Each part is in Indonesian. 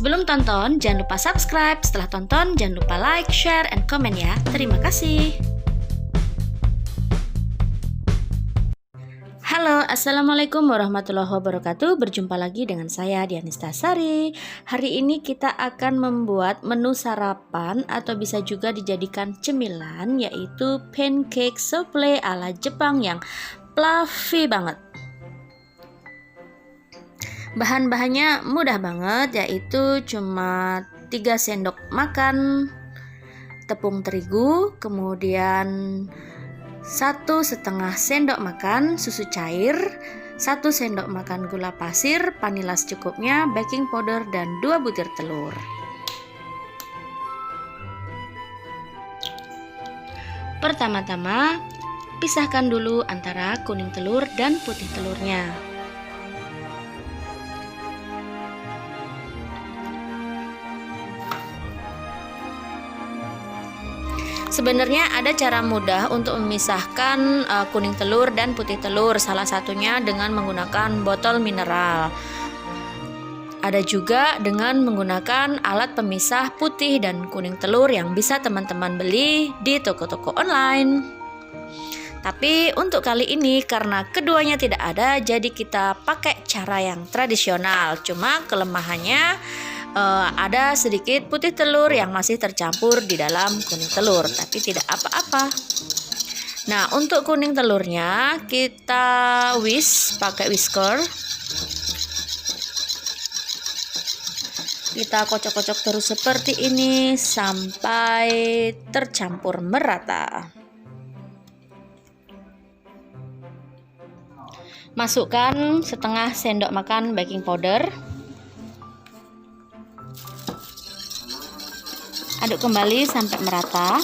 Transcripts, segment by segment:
Sebelum tonton, jangan lupa subscribe. Setelah tonton, jangan lupa like, share, and comment ya. Terima kasih. Halo, Assalamualaikum warahmatullahi wabarakatuh. Berjumpa lagi dengan saya Diani Stasari. Hari ini kita akan membuat menu sarapan atau bisa juga dijadikan cemilan, yaitu pancake souffle ala Jepang yang fluffy banget. Bahan-bahannya mudah banget, yaitu cuma 3 sendok makan tepung terigu, kemudian 1,5 sendok makan susu cair, 1 sendok makan gula pasir, vanila secukupnya, baking powder, dan 2 butir telur. Pertama-tama, pisahkan dulu antara kuning telur dan putih telurnya. Sebenarnya ada cara mudah untuk memisahkan kuning telur dan putih telur, salah satunya dengan menggunakan botol mineral. Ada juga dengan menggunakan alat pemisah putih dan kuning telur yang bisa teman-teman beli di toko-toko online. Tapi untuk kali ini karena keduanya tidak ada, jadi kita pakai cara yang tradisional. Cuma kelemahannya ada sedikit putih telur yang masih tercampur di dalam kuning telur, tapi tidak apa-apa. Nah, untuk kuning telurnya kita pakai whisker. Kita kocok-kocok terus seperti ini sampai tercampur merata. Masukkan 1/2 sendok makan baking powder. Aduk kembali sampai merata.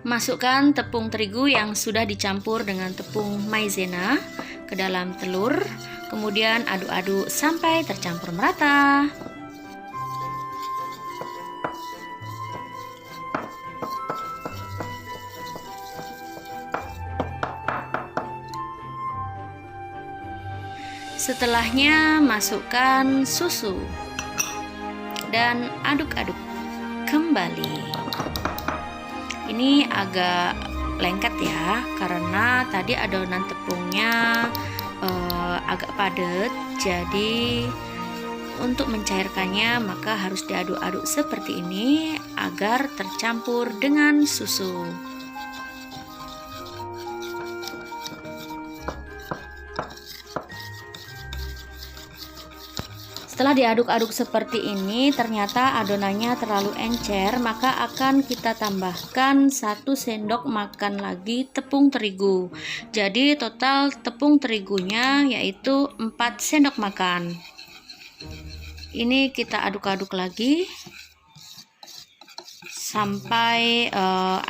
Masukkan tepung terigu yang sudah dicampur dengan tepung maizena ke dalam telur. Kemudian aduk-aduk sampai tercampur merata. Setelahnya masukkan susu dan aduk-aduk kembali. Ini agak lengket ya, karena tadi adonan tepungnya agak padat. Jadi untuk mencairkannya maka harus diaduk-aduk seperti ini agar tercampur dengan susu. Setelah diaduk-aduk seperti ini, ternyata adonannya terlalu encer, maka akan kita tambahkan 1 sendok makan lagi tepung terigu. Jadi total tepung terigunya yaitu 4 sendok makan. Ini kita aduk-aduk lagi sampai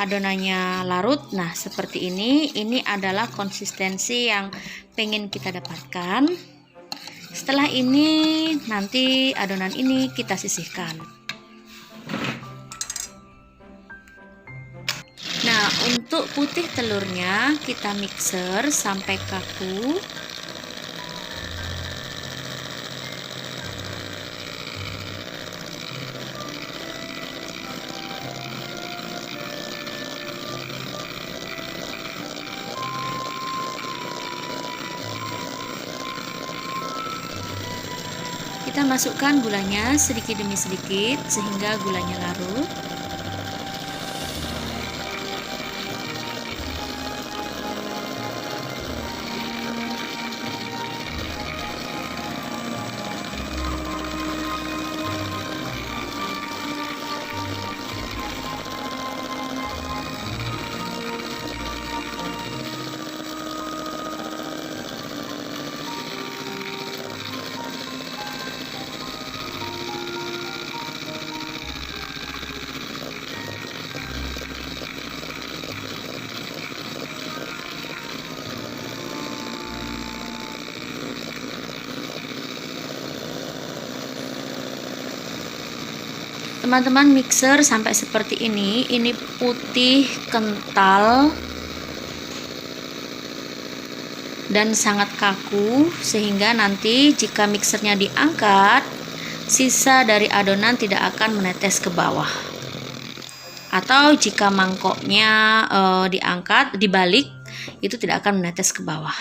adonannya larut. Nah, seperti ini. Ini adalah konsistensi yang pengen kita dapatkan. Setelah ini nanti adonan ini kita sisihkan. Nah, untuk putih telurnya kita mixer sampai kaku. Kita masukkan gulanya sedikit demi sedikit sehingga gulanya larut. Teman-teman mixer sampai seperti ini putih kental. dan sangat kaku, sehingga nanti jika mixernya diangkat, sisa dari adonan tidak akan menetes ke bawah. Atau jika mangkoknya diangkat, dibalik, itu tidak akan menetes ke bawah.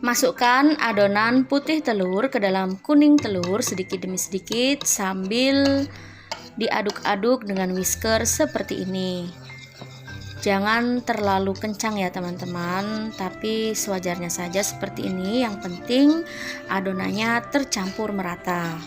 Masukkan adonan putih telur ke dalam kuning telur sedikit demi sedikit sambil diaduk-aduk dengan whisker seperti ini. Jangan terlalu kencang ya teman-teman, tapi sewajarnya saja seperti ini. Yang penting adonannya tercampur merata.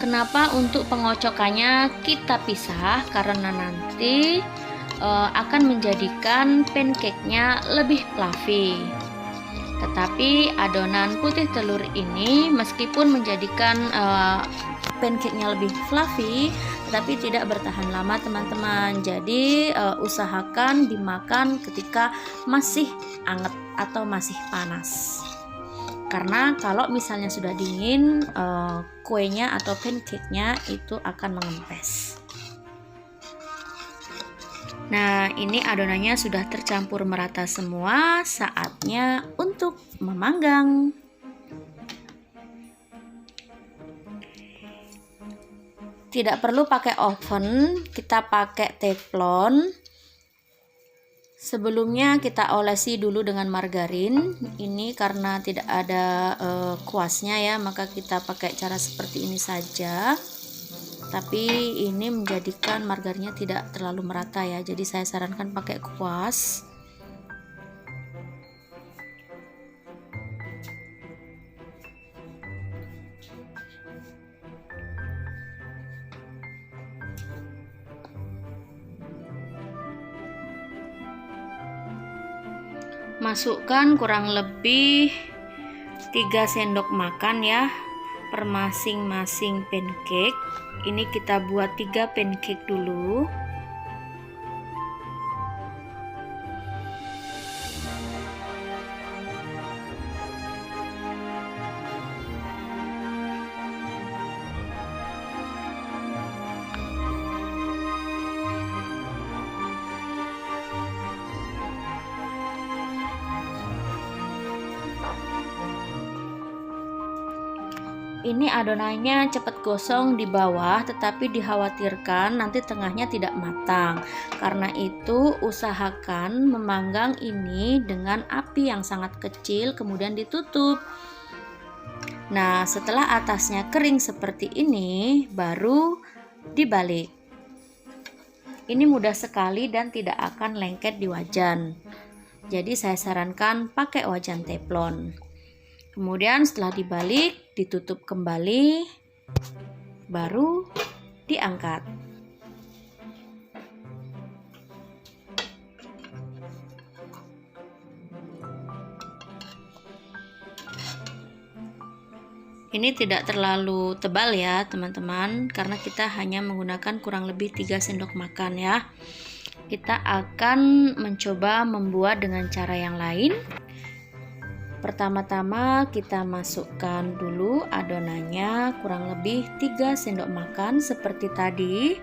Kenapa untuk pengocokannya kita pisah? Karena nanti akan menjadikan pancake-nya lebih fluffy. Tetapi adonan putih telur ini meskipun menjadikan pancake-nya lebih fluffy, tetapi tidak bertahan lama teman-teman. Jadi usahakan dimakan ketika masih anget atau masih panas. Karena kalau misalnya sudah dingin, kuenya atau pancake-nya itu akan mengempes. Nah, ini adonannya sudah tercampur merata semua, saatnya untuk memanggang. Tidak perlu pakai oven, kita pakai teflon. Sebelumnya kita olesi dulu dengan margarin. Ini karena tidak ada kuasnya ya, maka kita pakai cara seperti ini saja. Tapi ini menjadikan margarinnya tidak terlalu merata ya, jadi saya sarankan pakai kuas. Masukkan kurang lebih 3 sendok makan ya per masing-masing pancake. Ini kita buat 3 pancake dulu. Ini adonannya cepat gosong di bawah, tetapi dikhawatirkan nanti tengahnya tidak matang. Karena itu usahakan memanggang ini dengan api yang sangat kecil, kemudian ditutup. Nah, setelah atasnya kering seperti ini, baru dibalik. Ini mudah sekali dan tidak akan lengket di wajan. Jadi saya sarankan pakai wajan teflon. Kemudian setelah dibalik, ditutup kembali, baru diangkat. Ini tidak terlalu tebal ya teman-teman, karena kita hanya menggunakan kurang lebih 3 sendok makan ya. Kita akan mencoba membuat dengan cara yang lain. Pertama-tama kita masukkan dulu adonannya kurang lebih 3 sendok makan seperti tadi.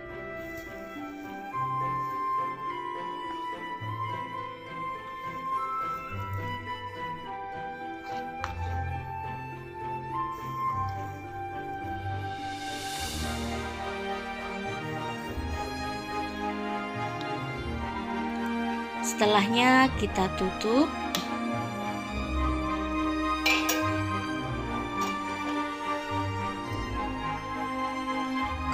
Setelahnya kita tutup.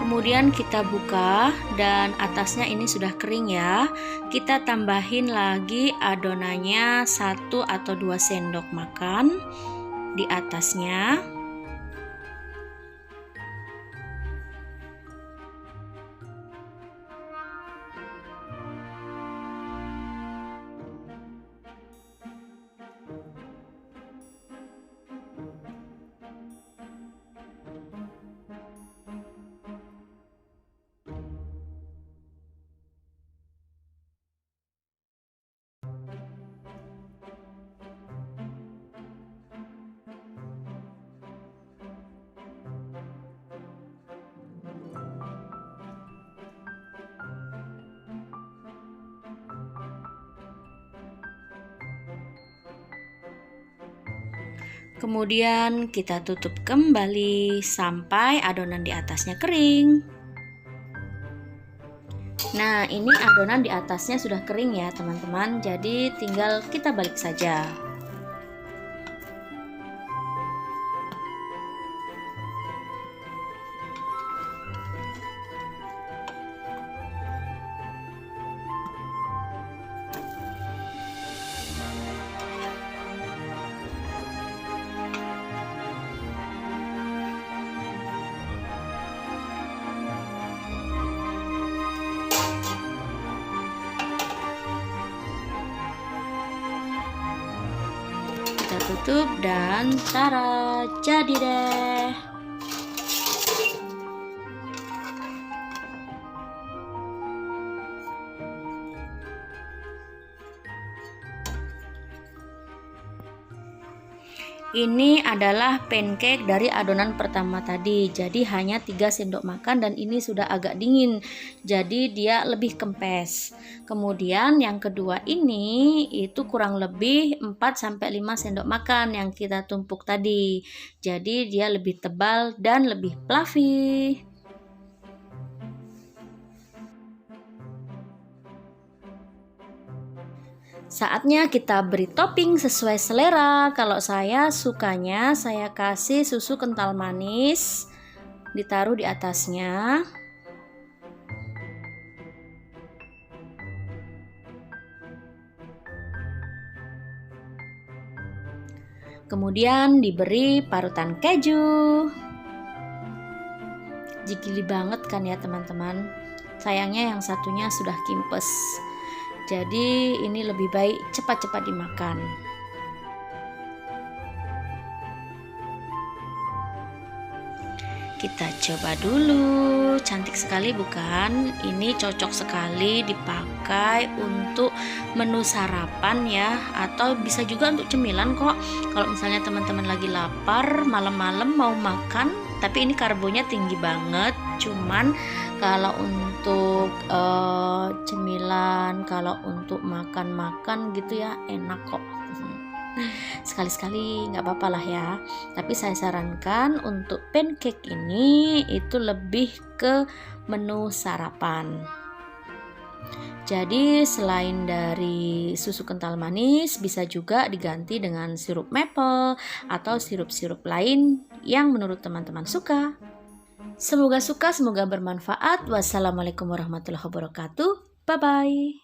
Kemudian kita buka dan atasnya ini sudah kering ya. Kita tambahin lagi adonannya 1 atau 2 sendok makan di atasnya. Kemudian kita tutup kembali sampai adonan di atasnya kering. Nah, ini adonan di atasnya sudah kering ya teman-teman, jadi tinggal kita balik saja. Kita tutup dan tara, jadi deh. Ini adalah pancake dari adonan pertama tadi. Jadi hanya 3 sendok makan dan ini sudah agak dingin. Jadi dia lebih kempes. Kemudian yang kedua ini itu kurang lebih 4-5 sendok makan yang kita tumpuk tadi. Jadi dia lebih tebal dan lebih fluffy. Saatnya kita beri topping sesuai selera. Kalau saya sukanya saya kasih susu kental manis ditaruh di atasnya. Kemudian diberi parutan keju. Gigili banget kan ya teman-teman. Sayangnya yang satunya sudah kimpes. Jadi ini lebih baik cepat-cepat dimakan. Kita coba dulu. Cantik sekali bukan? Ini cocok sekali dipakai untuk menu sarapan ya, atau bisa juga untuk cemilan kok. Kalau misalnya teman-teman lagi lapar malam-malam mau makan, tapi ini karbonya tinggi banget. Cuman kalau untuk cemilan, kalau untuk makan-makan gitu ya enak kok. Sekali-sekali nggak apa-apa lah ya. Tapi saya sarankan untuk pancake ini itu lebih ke menu sarapan. Jadi selain dari susu kental manis bisa juga diganti dengan sirup maple atau sirup-sirup lain yang menurut teman-teman suka. Semoga suka, semoga bermanfaat. Wassalamualaikum warahmatullahi wabarakatuh. Bye bye.